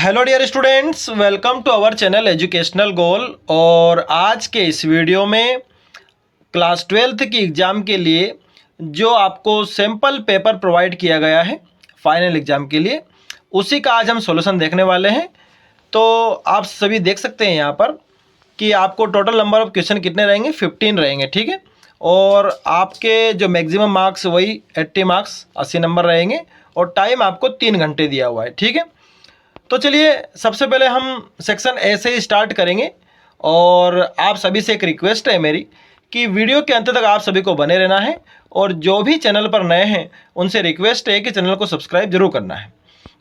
Hello dear students, welcome to our channel educational goal. और आज के इस वीडियो में क्लास 12th की एग्ज़ाम के लिए जो आपको सैम्पल पेपर प्रोवाइड किया गया है फाइनल एग्ज़ाम के लिए, उसी का आज हम सॉल्यूशन देखने वाले हैं। तो आप सभी देख सकते हैं यहाँ पर कि आपको टोटल नंबर ऑफ क्वेश्चन कितने रहेंगे, 15 रहेंगे, ठीक है। और आपके जो मैक्सिमम मार्क्स वही 80 मार्क्स 80 नंबर रहेंगे और टाइम आपको 3 घंटे दिया हुआ है, ठीक है। तो चलिए सबसे पहले हम सेक्शन ए से ही स्टार्ट करेंगे। और आप सभी से एक रिक्वेस्ट है मेरी कि वीडियो के अंत तक आप सभी को बने रहना है, और जो भी चैनल पर नए हैं उनसे रिक्वेस्ट है कि चैनल को सब्सक्राइब जरूर करना है।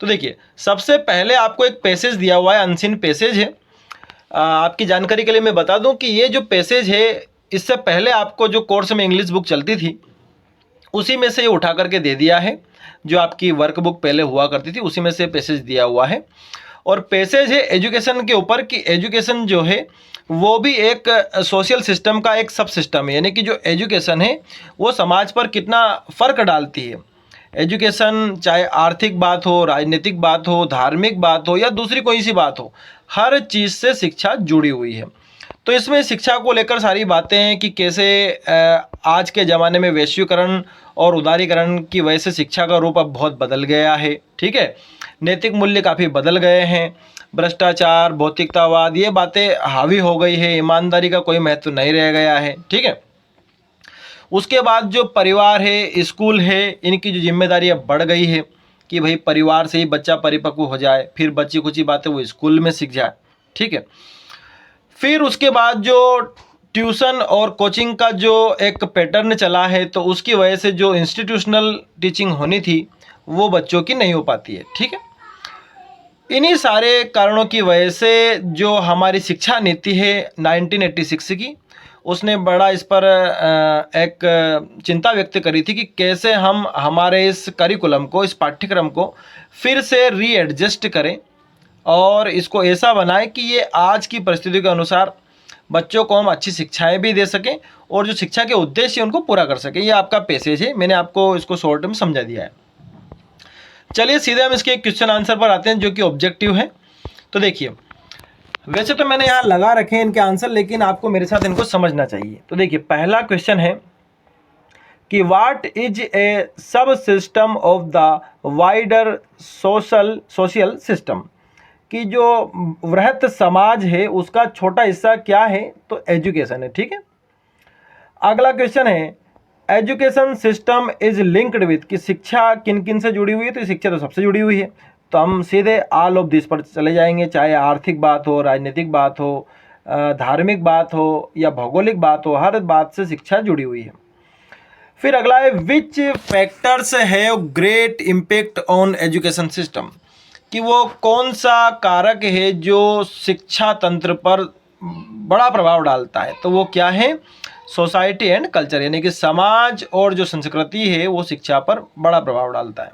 तो देखिए, सबसे पहले आपको एक पैसेज दिया हुआ है, अनसीन पैसेज है। आपकी जानकारी के लिए मैं बता दूं कि ये जो पैसेज है, इससे पहले आपको जो कोर्स में इंग्लिश बुक चलती थी उसी में से ये उठा करके दे दिया है। जो आपकी वर्कबुक पहले हुआ करती थी उसी में से पैसेज दिया हुआ है। और पैसेज है एजुकेशन के ऊपर कि एजुकेशन जो है वो भी एक सोशल सिस्टम का एक सब सिस्टम है, यानी कि जो एजुकेशन है वो समाज पर कितना फ़र्क डालती है। एजुकेशन चाहे आर्थिक बात हो, राजनीतिक बात हो, धार्मिक बात हो या दूसरी कोई सी बात हो, हर चीज़ से शिक्षा जुड़ी हुई है। तो इसमें शिक्षा को लेकर सारी बातें हैं कि कैसे आज के ज़माने में वैश्वीकरण और उदारीकरण की वजह से शिक्षा का रूप अब बहुत बदल गया है, ठीक है। नैतिक मूल्य काफ़ी बदल गए हैं, भ्रष्टाचार, भौतिकतावाद, ये बातें हावी हो गई है, ईमानदारी का कोई महत्व नहीं रह गया है, ठीक है। उसके बाद जो परिवार है, स्कूल है, इनकी जो जिम्मेदारी अब बढ़ गई है कि भाई परिवार से ही बच्चा परिपक्व हो जाए, फिर बच्ची कुछ बातें वो स्कूल में सीख जाए, ठीक है। फिर उसके बाद जो ट्यूशन और कोचिंग का जो एक पैटर्न चला है, तो उसकी वजह से जो इंस्टीट्यूशनल टीचिंग होनी थी वो बच्चों की नहीं हो पाती है, ठीक है। इन्हीं सारे कारणों की वजह से जो हमारी शिक्षा नीति है 1986 की, उसने बड़ा इस पर एक चिंता व्यक्त करी थी कि कैसे हम हमारे इस करिकुलम को, इस पाठ्यक्रम को फिर से रीएडजस्ट करें और इसको ऐसा बनाएं कि ये आज की परिस्थितियों के अनुसार बच्चों को हम अच्छी शिक्षाएं भी दे सकें और जो शिक्षा के उद्देश्य उनको पूरा कर सकें। ये आपका पैसेज है, मैंने आपको इसको शॉर्ट में समझा दिया है। चलिए सीधे हम इसके क्वेश्चन आंसर पर आते हैं जो कि ऑब्जेक्टिव है। तो देखिए, वैसे तो मैंने यहाँ लगा रखे हैं इनके आंसर, लेकिन आपको मेरे साथ इनको समझना चाहिए। तो देखिए, पहला क्वेश्चन है कि व्हाट इज ए सब system of the wider social system, कि जो वृहत समाज है उसका छोटा हिस्सा क्या है, तो एजुकेशन है, ठीक है। अगला क्वेश्चन है education system is linked with, कि शिक्षा किन किन से जुड़ी हुई है, तो शिक्षा तो सबसे जुड़ी हुई है। तो हम सीधे ऑल ऑफ दिस पर चले जाएंगे, चाहे आर्थिक बात हो, राजनीतिक बात हो, धार्मिक बात हो या भौगोलिक बात हो, हर बात से शिक्षा जुड़ी हुई है। फिर अगला है विच factors have great impact on education system, कि वो कौन सा कारक है जो शिक्षा तंत्र पर बड़ा प्रभाव डालता है, तो वो क्या है, सोसाइटी एंड कल्चर, यानी कि समाज और जो संस्कृति है वो शिक्षा पर बड़ा प्रभाव डालता है।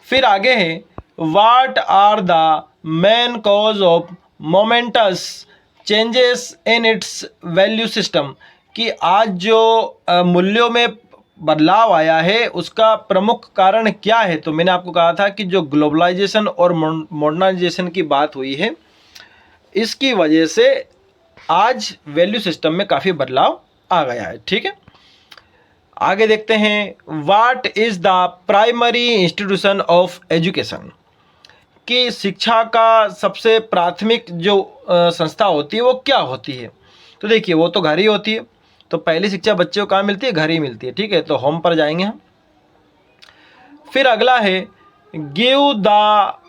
फिर आगे है what are the main cause of momentous changes in its value system, कि आज जो मूल्यों में बदलाव आया है उसका प्रमुख कारण क्या है। तो मैंने आपको कहा था कि जो ग्लोबलाइजेशन और मॉडर्नाइजेशन की बात हुई है, इसकी वजह से आज वैल्यू सिस्टम में काफ़ी बदलाव आ गया है, ठीक है। आगे देखते हैं what is the primary institution of education, कि शिक्षा का सबसे प्राथमिक जो संस्था होती है वो क्या होती है। तो देखिए, वो तो घर ही होती है। तो पहली शिक्षा बच्चों को कहाँ मिलती है, घर ही मिलती है, ठीक है। तो होम पर जाएंगे हम। फिर अगला है give the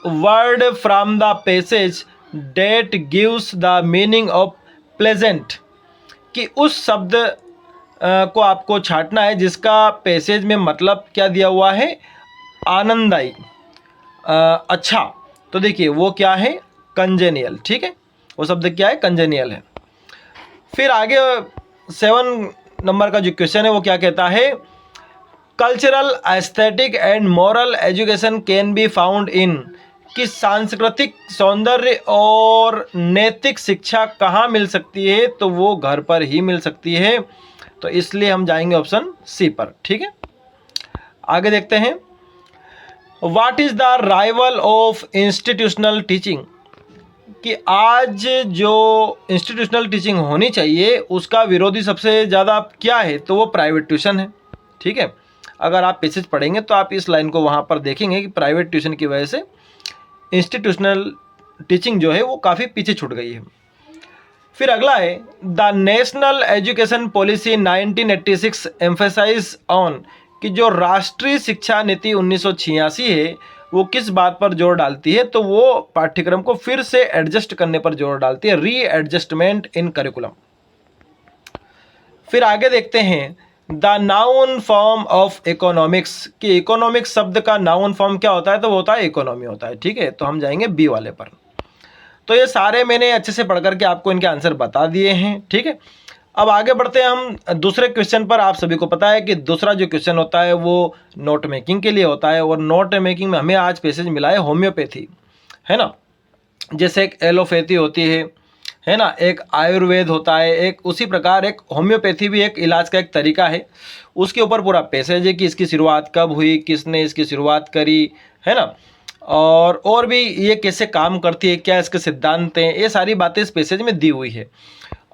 word from the passage that gives the meaning of pleasant, कि उस शब्द को आपको छांटना है जिसका पैसेज में मतलब क्या दिया हुआ है, आनंददायी, अच्छा। तो देखिए वो क्या है, कंजेनियल, ठीक है। वो शब्द क्या है, कंजेनियल है। फिर आगे 7 नंबर का जो क्वेश्चन है वो क्या कहता है, cultural, aesthetic and moral education can be found in, कि सांस्कृतिक, सौंदर्य और नैतिक शिक्षा कहाँ मिल सकती है, तो वो घर पर ही मिल सकती है। तो इसलिए हम जाएंगे ऑप्शन सी पर, ठीक है। आगे देखते हैं what is the rival of institutional teaching, कि आज जो इंस्टीट्यूशनल टीचिंग होनी चाहिए उसका विरोधी सबसे ज़्यादा क्या है, तो वो प्राइवेट ट्यूशन है। ठीक है, अगर आप पैसेज पढ़ेंगे तो आप इस लाइन को वहाँ पर देखेंगे कि प्राइवेट ट्यूशन की वजह से इंस्टीट्यूशनल टीचिंग जो है वो काफ़ी पीछे छूट गई है। फिर अगला है the national education policy 1986 emphasise on, कि जो राष्ट्रीय शिक्षा नीति 1986 है वो किस बात पर जोर डालती है, तो वो पाठ्यक्रम को फिर से एडजस्ट करने पर जोर डालती है, री एडजस्टमेंट इन करिकुलम। फिर आगे देखते हैं the noun form of economics, कि इकोनॉमिक्स शब्द का नाउन फॉर्म क्या होता है, तो वो होता है इकोनॉमी होता है। ठीक है, तो हम जाएंगे बी वाले पर। तो ये सारे मैंने अच्छे से पढ़ करके आपको इनके आंसर बता दिए हैं। ठीक है, अब आगे बढ़ते हैं हम दूसरे क्वेश्चन पर। आप सभी को पता है कि दूसरा जो क्वेश्चन होता है वो नोट मेकिंग के लिए होता है, और नोट मेकिंग में हमें आज पैसेज मिला है होम्योपैथी, है ना। जैसे एक एलोपैथी होती है ना, एक आयुर्वेद होता है, एक उसी प्रकार एक होम्योपैथी भी एक इलाज का एक तरीका है। उसके ऊपर पूरा पैसेज है कि इसकी शुरुआत कब हुई, किसने इसकी शुरुआत करी, है ना, और भी ये कैसे काम करती है, क्या इसके सिद्धांत हैं, ये सारी बातें इस पैसेज में दी हुई है।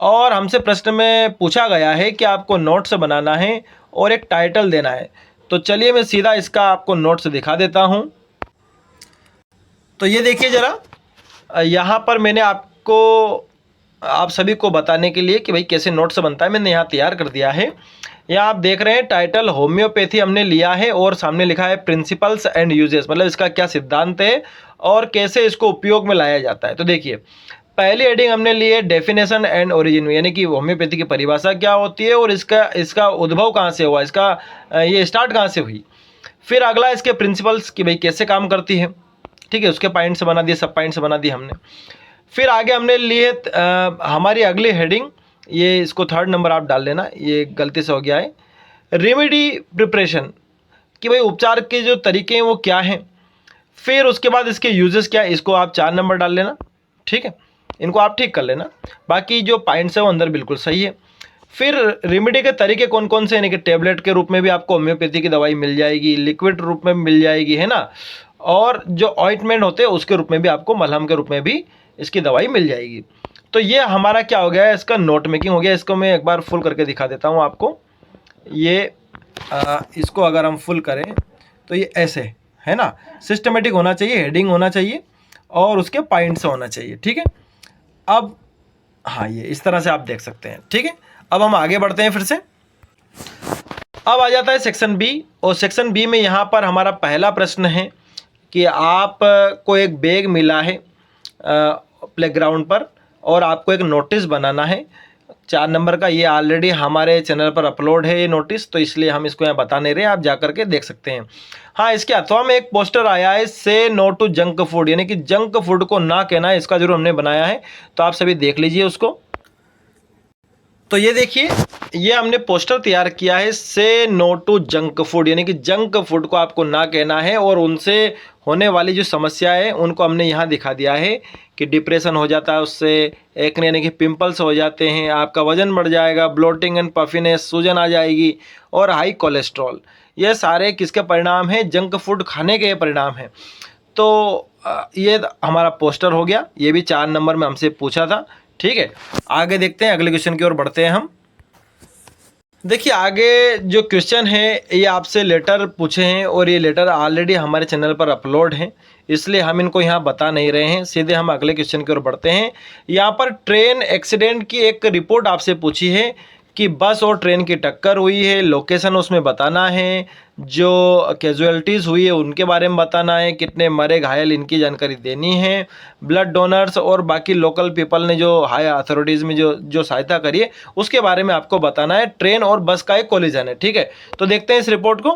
और हमसे प्रश्न में पूछा गया है कि आपको नोट्स बनाना है और एक टाइटल देना है। तो चलिए मैं सीधा इसका आपको नोट्स दिखा देता हूँ। तो ये देखिए ज़रा, यहाँ पर मैंने आप सभी को बताने के लिए कि भाई कैसे नोट्स बनता है, मैंने यहाँ तैयार कर दिया है। यहाँ आप देख रहे हैं टाइटल होम्योपैथी हमने लिया है और सामने लिखा है प्रिंसिपल्स एंड यूजेस, मतलब इसका क्या सिद्धांत है और कैसे इसको उपयोग में लाया जाता है। तो देखिए, पहली हेडिंग हमने ली है डेफिनेशन एंड ओरिजिन, यानी कि होम्योपैथी की परिभाषा क्या होती है और इसका उद्भव कहाँ से हुआ, इसका ये स्टार्ट कहाँ से हुई। फिर अगला इसके प्रिंसिपल्स कि भाई कैसे काम करती है। ठीक है, उसके पॉइंट्स बना दिए, सब पॉइंट्स बना दिए हमने। फिर आगे हमने लिए हमारी अगली हेडिंग, ये इसको 3rd नंबर आप डाल लेना, ये गलती से हो गया है, रेमेडी प्रिपरेशन, कि भाई उपचार के जो तरीके हैं वो क्या हैं। फिर उसके बाद इसके यूजेस क्या है, इसको आप 4 नंबर डाल लेना। ठीक है, इनको आप ठीक कर लेना, बाकी जो पॉइंट्स है वो अंदर बिल्कुल सही है। फिर रेमेडी के तरीके कौन कौन से, यानी कि टेबलेट के रूप में भी आपको होम्योपैथी की दवाई मिल जाएगी, लिक्विड रूप में मिल जाएगी, है ना, और जो ऑइंटमेंट होते हैं उसके रूप में भी आपको, मलहम के रूप में भी इसकी दवाई मिल जाएगी। तो ये हमारा क्या हो गया है, इसका नोट मेकिंग हो गया। इसको मैं एक बार फुल करके दिखा देता हूँ आपको। ये इसको अगर हम फुल करें तो ये ऐसे है ना, सिस्टमेटिक होना चाहिए, हेडिंग होना चाहिए और उसके पॉइंट्स होना चाहिए। ठीक है, अब हाँ, ये इस तरह से आप देख सकते हैं। ठीक है, अब हम आगे बढ़ते हैं फिर से। अब आ जाता है सेक्शन बी, और सेक्शन बी में यहाँ पर हमारा पहला प्रश्न है कि आप को एक बैग मिला है प्लेग्राउंड पर और आपको एक नोटिस बनाना है 4 नंबर का। ये ऑलरेडी हमारे चैनल पर अपलोड है ये नोटिस, तो इसलिए हम इसको यहाँ बता नहीं रहे, आप जा करके देख सकते हैं। हाँ, इसके अथवा में एक पोस्टर आया है से नो टू जंक फूड, यानी कि जंक फूड को ना कहना है, इसका जरूर हमने बनाया है, तो आप सभी देख लीजिए उसको। तो ये देखिए, ये हमने पोस्टर तैयार किया है से नो टू जंक फूड, यानी कि जंक फूड को आपको ना कहना है और उनसे होने वाली जो समस्याएं हैं उनको हमने यहाँ दिखा दिया है कि डिप्रेशन हो जाता है उससे, एक्ने यानी कि पिंपल्स हो जाते हैं, आपका वजन बढ़ जाएगा, ब्लोटिंग एंड पफिनेस, सूजन आ जाएगी और हाई कोलेस्ट्रॉल। ये सारे किसके परिणाम हैं, जंक फूड खाने के परिणाम हैं। तो ये हमारा पोस्टर हो गया, ये भी 4 नंबर में हमसे पूछा था। ठीक है, आगे देखते हैं, अगले क्वेश्चन की ओर बढ़ते हैं हम। देखिए, आगे जो क्वेश्चन है ये आपसे लेटर पूछे हैं और ये लेटर ऑलरेडी हमारे चैनल पर अपलोड हैं, इसलिए हम इनको यहाँ बता नहीं रहे हैं, सीधे हम अगले क्वेश्चन की ओर बढ़ते हैं। यहाँ पर ट्रेन एक्सीडेंट की एक रिपोर्ट आपसे पूछी है कि बस और ट्रेन की टक्कर हुई है, लोकेशन उसमें बताना है, जो कैजुअलिटीज़ हुई है उनके बारे में बताना है, कितने मरे घायल इनकी जानकारी देनी है, ब्लड डोनर्स और बाकी लोकल पीपल ने जो हाई अथॉरिटीज़ में जो सहायता करी है उसके बारे में आपको बताना है। ट्रेन और बस का एक कोलिजन है। ठीक है, तो देखते हैं इस रिपोर्ट को।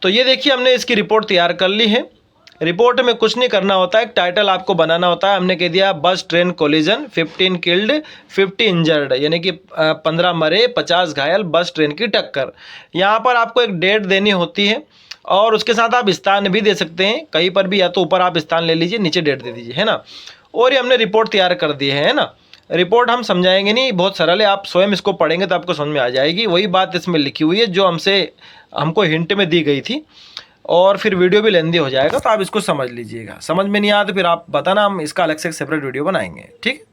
तो ये देखिए, हमने इसकी रिपोर्ट तैयार कर ली है। रिपोर्ट में कुछ नहीं करना होता है, एक टाइटल आपको बनाना होता है। हमने कह दिया bus train collision, 15 killed 50 injured, यानी कि 15 मरे 50 घायल, बस ट्रेन की टक्कर। यहाँ पर आपको एक डेट देनी होती है और उसके साथ आप स्थान भी दे सकते हैं, कहीं पर भी, या तो ऊपर आप स्थान ले लीजिए, नीचे डेट दे दीजिए, है ना। और ये हमने रिपोर्ट तैयार कर दी है ना। रिपोर्ट हम समझाएंगे नहीं, बहुत सरल है, आप स्वयं इसको पढ़ेंगे तो आपको समझ में आ जाएगी। वही बात इसमें लिखी हुई है जो हमको हिंट में दी गई थी। और फिर वीडियो भी लेंदी हो जाएगा, तो आप इसको समझ लीजिएगा। समझ में नहीं आया तो फिर आप बताना, हम इसका अलग से एक सेपरेट वीडियो बनाएंगे। ठीक,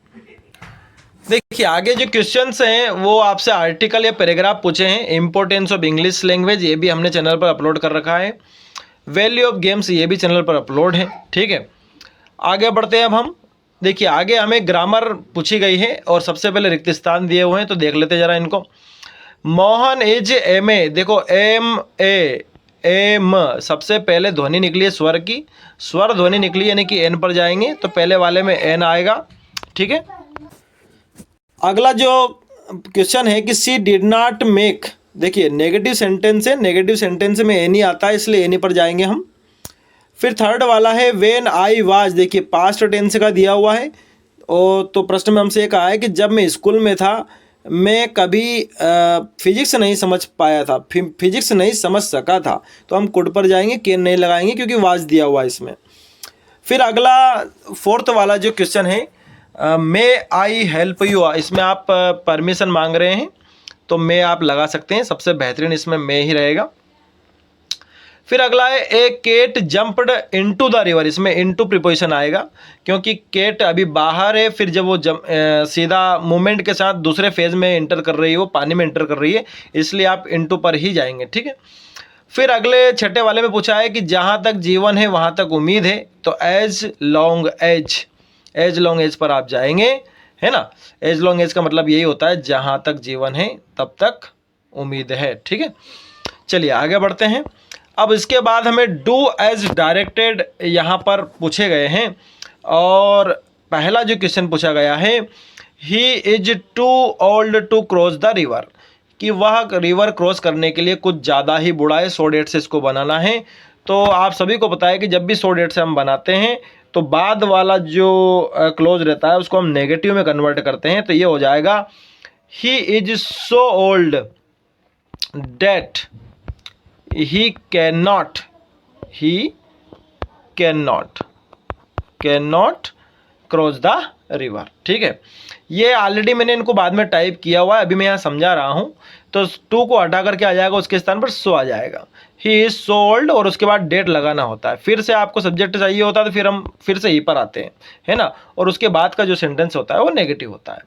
देखिए आगे जो क्वेश्चंस हैं वो आपसे आर्टिकल या पैराग्राफ पूछे हैं। इंपॉर्टेंस ऑफ इंग्लिश लैंग्वेज, ये भी हमने चैनल पर अपलोड कर रखा है। वैल्यू ऑफ गेम्स, ये भी चैनल पर अपलोड है। ठीक है, आगे बढ़ते हैं अब हम। देखिए आगे हमें ग्रामर पूछी गई है और सबसे पहले रिक्त स्थान दिए हुए हैं, तो देख लेते जरा इनको। मोहन इज एम ए, देखो एम ए एम, सबसे पहले ध्वनि निकली है स्वर की, स्वर ध्वनि निकली यानी कि एन पर जाएंगे, तो पहले वाले में एन आएगा। ठीक है, अगला जो क्वेश्चन है कि सी डिड नॉट मेक, देखिए नेगेटिव सेंटेंस है, नेगेटिव सेंटेंस में एनी आता है, इसलिए एनी पर जाएंगे हम। फिर थर्ड वाला है व्हेन आई वाज, देखिए पास्ट टेंस का दिया हुआ है, और तो प्रश्न में हमसे कहा है कि जब मैं स्कूल में था मैं कभी फिजिक्स नहीं समझ पाया था, फिजिक्स नहीं समझ सका था, तो हम कुड पर जाएंगे, कैन नहीं लगाएंगे क्योंकि वाज दिया हुआ है इसमें। फिर अगला फोर्थ वाला जो क्वेश्चन है मे आई हेल्प यू, इसमें आप परमिशन मांग रहे हैं, तो मे आप लगा सकते हैं, सबसे बेहतरीन इसमें मे ही रहेगा। फिर अगला है a cat jumped into the river, इसमें इनटू प्रीपोजिशन आएगा क्योंकि केट अभी बाहर है, फिर जब वो सीधा मूवमेंट के साथ दूसरे फेज में इंटर कर रही है, वो पानी में इंटर कर रही है, इसलिए आप इनटू पर ही जाएंगे। ठीक है, फिर अगले छठे वाले में पूछा है कि जहाँ तक जीवन है वहाँ तक उम्मीद है, तो as long as, as long as पर आप जाएंगे, है ना। एज लॉन्ग एज का मतलब यही होता है जहाँ तक जीवन है तब तक उम्मीद है। ठीक है, चलिए आगे बढ़ते हैं। अब इसके बाद हमें डू एज डायरेक्टेड यहाँ पर पूछे गए हैं, और पहला जो क्वेश्चन पूछा गया है he is too old to cross the river, कि वह रिवर क्रॉस करने के लिए कुछ ज़्यादा ही बूढ़ा है, 100 डेट से इसको बनाना है। तो आप सभी को पता है कि जब भी 100 डेट से हम बनाते हैं तो बाद वाला जो क्लोज रहता है उसको हम नेगेटिव में कन्वर्ट करते हैं, तो ये हो जाएगा he is so old that he cannot cross the river. ठीक है, ये ऑलरेडी मैंने इनको बाद में टाइप किया हुआ है, अभी मैं यहाँ समझा रहा हूँ। तो टू को हटा करके आ जाएगा, उसके स्थान पर सो आ जाएगा। ही इज सो ओल्ड और उसके बाद डेट लगाना होता है। फिर से आपको सब्जेक्ट चाहिए होता है तो फिर हम फिर से ही पर आते हैं, है ना, और उसके बाद का जो सेंटेंस होता है वो नेगेटिव होता है।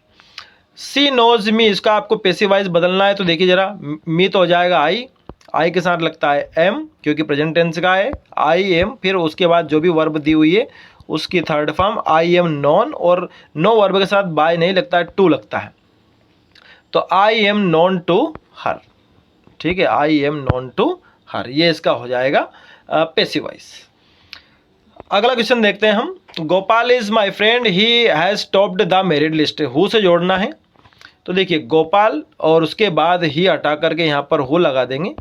सी नोज मी, इसका आपको पैसिव वाइज बदलना है, तो देखिए जरा, मी तो हो जाएगा आई के साथ लगता है एम क्योंकि प्रेजेंट टेंस का है, आई एम, फिर उसके बाद जो भी वर्ब दी हुई है उसकी third form I am non, और नो वर्ब के साथ बाय नहीं लगता है, टू लगता है, तो I am known to her. ठीक है, I am known to her, ये इसका हो जाएगा पैसिव वॉइस। अगला क्वेश्चन देखते हैं हम। Gopal is my friend, he has topped the merit list, who से जोड़ना है, तो देखिए गोपाल और उसके बाद ही हटा करके यहाँ पर हु लगा देंगे,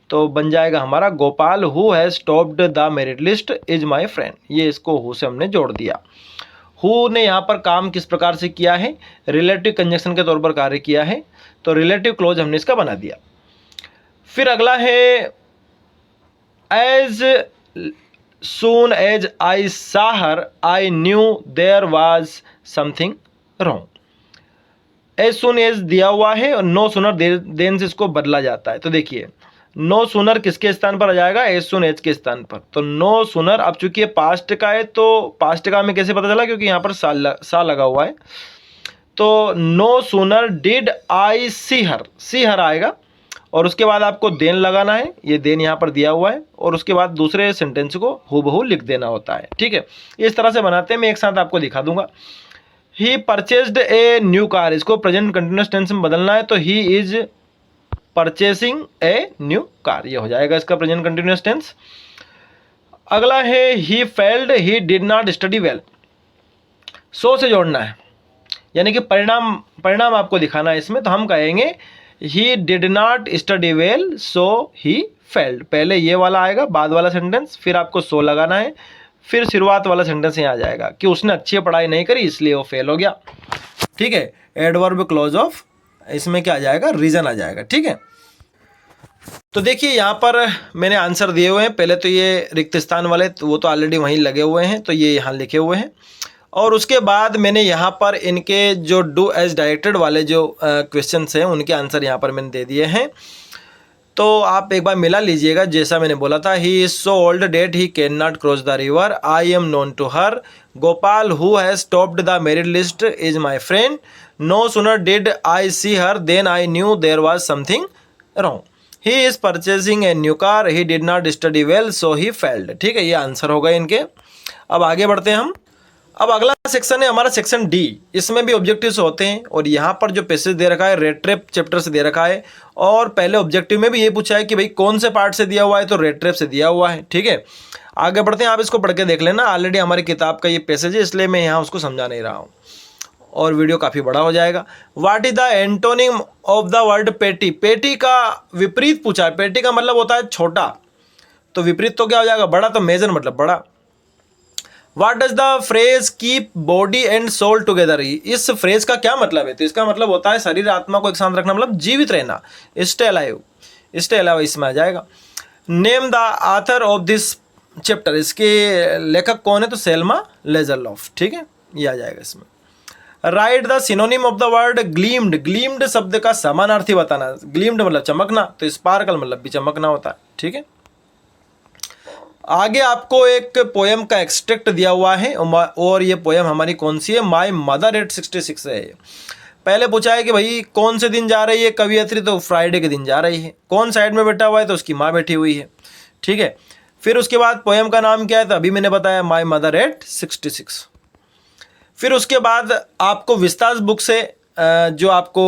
तो बन जाएगा हमारा Gopal who has topped the merit list is my friend, ये इसको हु से हमने जोड़ दिया। हु ने यहाँ पर काम किस प्रकार से किया है, रिलेटिव कंजक्शन के तौर पर कार्य किया है, तो रिलेटिव क्लोज हमने इसका बना दिया। फिर अगला है as soon as I saw her I knew there was something wrong, as soon as दिया हुआ है और नो सुनर देन से इसको बदला जाता है, तो देखिए नो सुनर किसके स्थान पर आ जाएगा, एज सुन एज के स्थान पर, तो नो सुनर, अब चूंकि ये पास्ट का है तो पास्ट का हमें कैसे पता चला, क्योंकि यहाँ पर सा लगा हुआ है, तो no sooner did I see हर आएगा, और उसके बाद आपको देन लगाना है, ये देन यहाँ पर दिया हुआ है, और उसके बाद दूसरे सेंटेंस को हूबहू लिख देना होता है। ठीक है, इस तरह से बनाते हैं, मैं एक साथ आपको दिखा दूंगा। He purchased a new car, इसको प्रेजेंट कंटिन्यूअस टेंस में बदलना है, तो he is purchasing a new car, ये हो जाएगा इसका प्रेजेंट कंटिन्यूअस टेंस। अगला है he failed he did not study well, so से जोड़ना है, यानी कि परिणाम आपको दिखाना है इसमें, तो हम कहेंगे ही did not study well so he failed, पहले ये वाला आएगा बाद वाला सेंटेंस, फिर आपको सो लगाना है, फिर शुरुआत वाला सेंटेंस यहाँ आ जाएगा कि उसने अच्छी पढ़ाई नहीं करी इसलिए वो फेल हो गया। ठीक है, एडवर्ब क्लॉज ऑफ, इसमें क्या आ जाएगा, रीजन आ जाएगा। ठीक है, तो देखिए यहाँ पर मैंने आंसर दिए हुए हैं, पहले तो ये रिक्त स्थान वाले तो वो तो ऑलरेडी वहीं लगे हुए हैं, तो ये यहाँ लिखे हुए हैं, और उसके बाद मैंने यहाँ पर इनके जो डू एज डायरेक्टेड वाले जो क्वेश्चंस हैं उनके आंसर यहाँ पर मैंने दे दिए हैं। तो आप एक बार मिला लीजिएगा, जैसा मैंने बोला था, he is so old that he can not cross the river, I am known to her, Gopal who has topped the merit list is my friend, no sooner did I see her than I knew there was something wrong, he is purchasing a new car, he did not study well so he failed. ठीक है, ये answer हो गए इनके। अब आगे बढ़ते हैं हम। अब अगला सेक्शन है हमारा सेक्शन डी। इसमें भी ऑब्जेक्टिव्स होते हैं और यहाँ पर जो पैसेज दे रखा है रेड ट्रैप चैप्टर से दे रखा है, और पहले ऑब्जेक्टिव में भी ये पूछा है कि भाई कौन से पार्ट से दिया हुआ है, तो रेड ट्रैप से दिया हुआ है। ठीक है, आगे बढ़ते हैं, आप इसको पढ़ के देख लेना, ऑलरेडी हमारी किताब का ये पैसेज है, इसलिए मैं यहाँ उसको समझा नहीं रहा हूँ और वीडियो काफ़ी बड़ा हो जाएगा। What is the antonym of the word पेटी? पेटी का विपरीत पूछा है। पेटी का मतलब होता है छोटा, तो विपरीत तो क्या हो जाएगा, बड़ा, तो मेजर मतलब बड़ा। What does the phrase keep body and soul together? इस फ्रेज का क्या मतलब है? तो इसका मतलब होता है शरीर आत्मा को एक साथ रखना, मतलब जीवित रहना, स्टे अलाइव, स्टे अलाइव इसमें आ जाएगा। Name the author of this chapter, इसके लेखक कौन है? तो सेल्मा लेजरलॉफ। ठीक है, ये आ जाएगा इसमें। Right the synonym of the word gleamed, gleamed शब्द का समानार्थी बताना। ग्लीम्ड मतलब चमकना, तो स्पार्कल मतलब भी चमकना होता है। ठीक है, आगे आपको एक पोएम का एक्सट्रैक्ट दिया हुआ है और ये पोएम हमारी कौन सी है? माय मदर एट 66 है। पहले पूछा है कि भाई कौन से दिन जा रही है कवियत्री, तो फ्राइडे के दिन जा रही है। कौन साइड में बैठा हुआ है? तो उसकी माँ बैठी हुई है। ठीक है, फिर उसके बाद पोएम का नाम क्या है? तो अभी मैंने बताया माय मदर एट 66। फिर उसके बाद आपको विस्तास बुक से जो आपको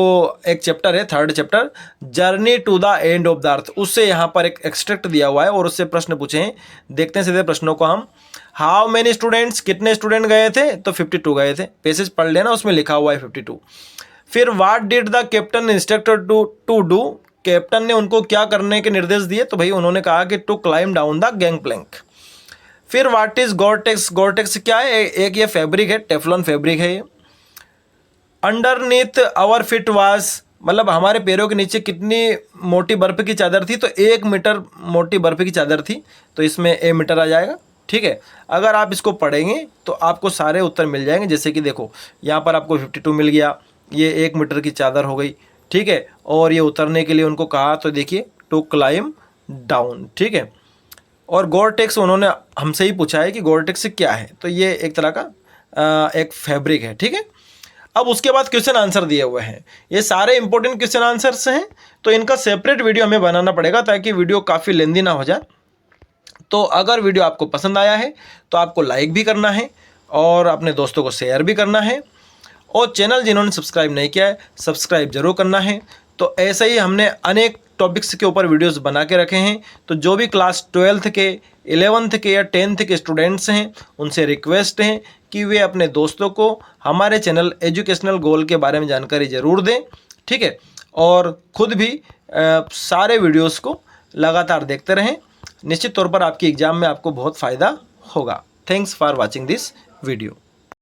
एक चैप्टर है, third chapter, journey to the end of the earth, उससे यहाँ पर एक एक्सट्रैक्ट दिया हुआ है और उससे प्रश्न पूछे हैं। देखते हैं सीधे प्रश्नों को हम। हाउ मेनी स्टूडेंट्स, कितने स्टूडेंट गए थे? तो 52 गए थे। पैसेज पढ़ लेना, उसमें लिखा हुआ है 52। फिर what did the captain instructor to do, captain ने उनको क्या करने के निर्देश दिए? तो भाई उन्होंने कहा कि to climb down the gangplank. फिर व्हाट इज गोरटेक्स, गोरटेक्स क्या है? एक ये फैब्रिक है, टेफ्लॉन फैब्रिक है ये। अंडरनीथ आवर फिट वाज, मतलब हमारे पैरों के नीचे कितनी मोटी बर्फ की चादर थी? तो 1 मीटर मोटी बर्फ की चादर थी, तो इसमें ए मीटर आ जाएगा। ठीक है, अगर आप इसको पढ़ेंगे तो आपको सारे उत्तर मिल जाएंगे। जैसे कि देखो यहाँ पर आपको 52 मिल गया, ये 1 मीटर की चादर हो गई। ठीक है, और ये उतरने के लिए उनको कहा, तो देखिए टू क्लाइम डाउन। ठीक है, और गोरटेक्स उन्होंने हमसे ही पूछा है कि गोरटेक्स क्या है, तो ये एक तरह का एक फैब्रिक है। ठीक है, अब उसके बाद क्वेश्चन आंसर दिए हुए हैं, ये सारे इंपॉर्टेंट क्वेश्चन आंसर्स हैं, तो इनका सेपरेट वीडियो हमें बनाना पड़ेगा ताकि वीडियो काफ़ी लेंदी ना हो जाए। तो अगर वीडियो आपको पसंद आया है तो आपको लाइक भी करना है और अपने दोस्तों को शेयर भी करना है, और चैनल जिन्होंने सब्सक्राइब नहीं किया है सब्सक्राइब जरूर करना है। तो ऐसे ही हमने अनेक टॉपिक्स के ऊपर वीडियोस बना के रखे हैं, तो जो भी क्लास 12th के, 11th के या 10th के स्टूडेंट्स हैं उनसे रिक्वेस्ट है कि वे अपने दोस्तों को हमारे चैनल एजुकेशनल गोल के बारे में जानकारी ज़रूर दें। ठीक है, और ख़ुद भी सारे वीडियोस को लगातार देखते रहें। निश्चित तौर पर आपकी एग्ज़ाम में आपको बहुत फ़ायदा होगा। Thanks for watching this video.